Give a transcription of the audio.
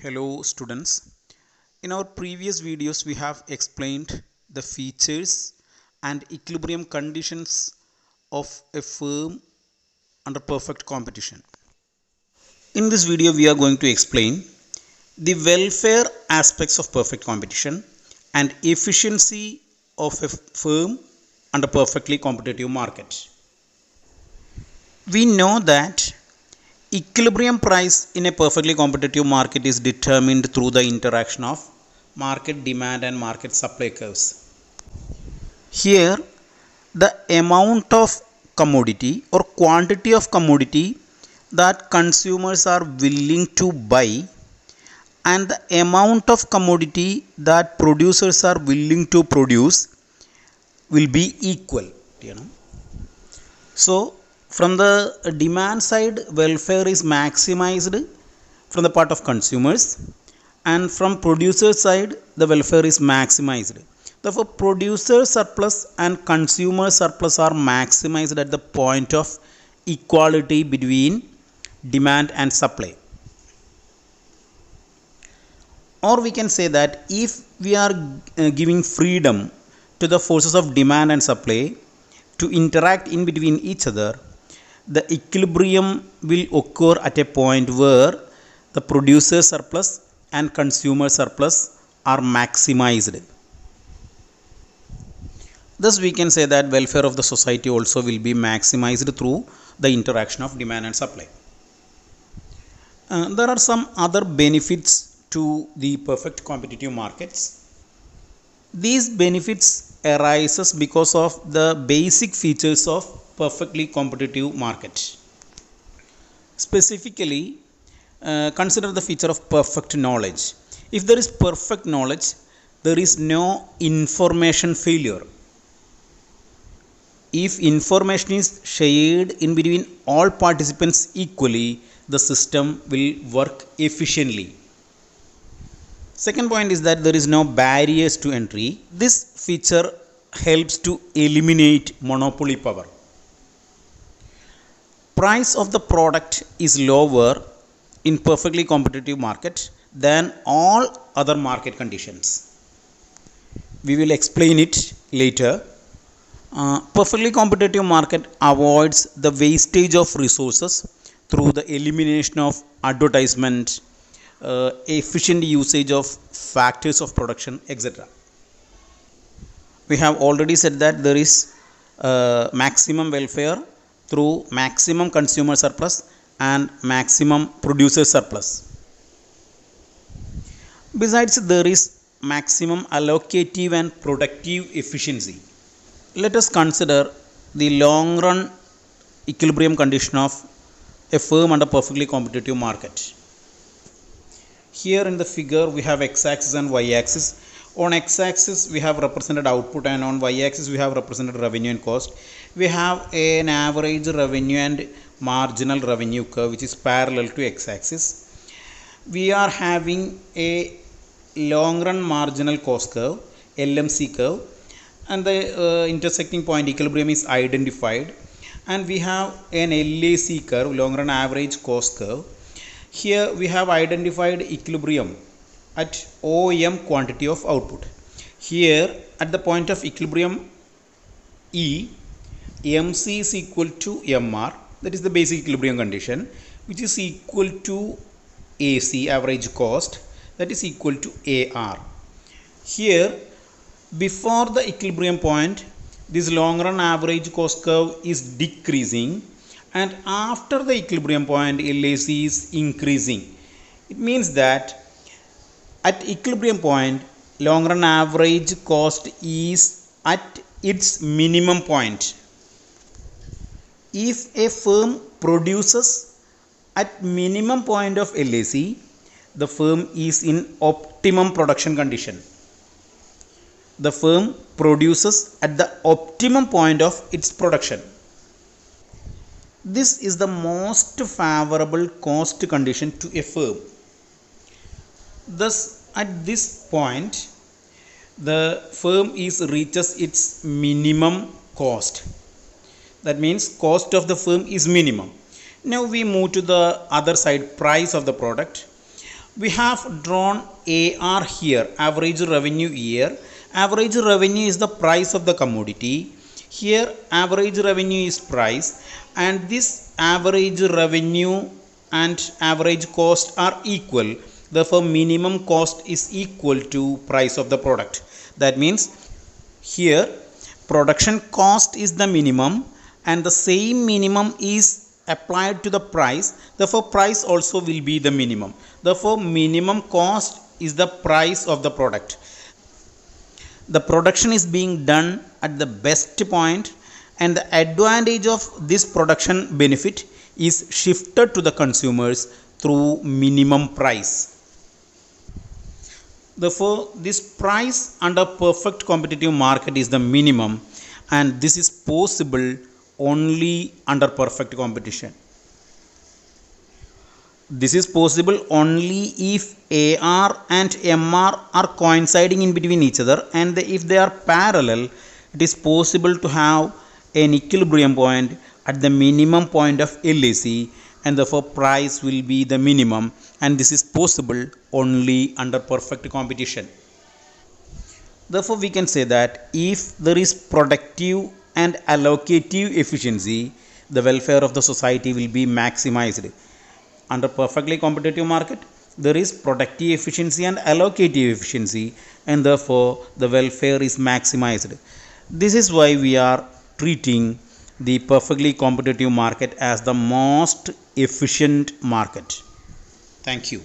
Hello students. In our previous videos we have explained the features and equilibrium conditions of a firm under perfect competition. In this video we are going to explain the welfare aspects of perfect competition and efficiency of a firm under perfectly competitive market. We know that equilibrium price in a perfectly competitive market is determined through the interaction of market demand and market supply curves. Here, the amount of commodity or quantity of commodity that consumers are willing to buy and the amount of commodity that producers are willing to produce will be equal. So, from the demand side, welfare is maximized from the part of consumers, and from producer side, the welfare is maximized. Therefore, producer surplus and consumer surplus are maximized at the point of equality between demand and supply. Or we can say that if we are giving freedom to the forces of demand and supply to interact in between each other, the equilibrium will occur at a point where the producer surplus and consumer surplus are maximized. Thus we can say that welfare of the society also will be maximized through the interaction of demand and supply. There are some other benefits to the perfect competitive markets. These benefits arises because of the basic features of perfectly competitive market. Specifically, consider the feature of perfect knowledge. If there is perfect knowledge, there is no information failure. If information is shared in between all participants equally, the system will work efficiently. Second point is that there is no barriers to entry. This feature helps to eliminate monopoly power. Price of the product is lower in perfectly competitive market than all other market conditions. We will explain it later. Perfectly competitive market avoids the wastage of resources through the elimination of advertisement, efficient usage of factors of production, etc. We have already said that there is maximum welfare through maximum consumer surplus and maximum producer surplus. Besides, there is maximum allocative and productive efficiency. Let us consider the long run equilibrium condition of a firm under perfectly competitive market. Here in the figure we have x-axis and y-axis. On x-axis we have represented output and on y-axis we have represented revenue and cost. We have an average revenue and marginal revenue curve which is parallel to x-axis. We are having a long run marginal cost curve, LMC curve, and the intersecting point equilibrium is identified, and we have an LAC curve, long run average cost curve. Here we have identified equilibrium at OM quantity of output. Here at the point of equilibrium E, MC is equal to MR, that is the basic equilibrium condition, which is equal to AC, average cost, that is equal to AR. Here before the equilibrium point, this long run average cost curve is decreasing, and after the equilibrium point LAC is increasing. It means that at equilibrium point long run average cost is at its minimum point. If a firm produces at minimum point of LAC, the firm is in optimum production condition. The firm produces at the optimum point of its production. This is the most favorable cost condition to a firm. Thus, at this point, the firm reaches its minimum cost. That means cost of the firm is minimum. Now we move to the other side, price of the product. We have drawn AR here, average revenue year. Average revenue is the price of the commodity. Here average revenue is price, and this average revenue and average cost are equal. Therefore minimum cost is equal to price of the product. That means here production cost is the minimum and the same minimum is applied to the price. Therefore price also will be the minimum. Therefore minimum cost is the price of the product. The production is being done at the best point, and the advantage of this production benefit is shifted to the consumers through minimum price. Therefore this price under perfect competitive market is the minimum, and this is possible only under perfect competition. This is possible only if AR and MR are coinciding in between each other, and if they are parallel, it is possible to have an equilibrium point at the minimum point of LAC, and therefore price will be the minimum, and this is possible only under perfect competition. Therefore we can say that if there is productive and allocative efficiency, the welfare of the society will be maximized. Under perfectly competitive market, there is productive efficiency and allocative efficiency, and therefore the welfare is maximized. This is why we are treating the perfectly competitive market as the most efficient market. Thank you.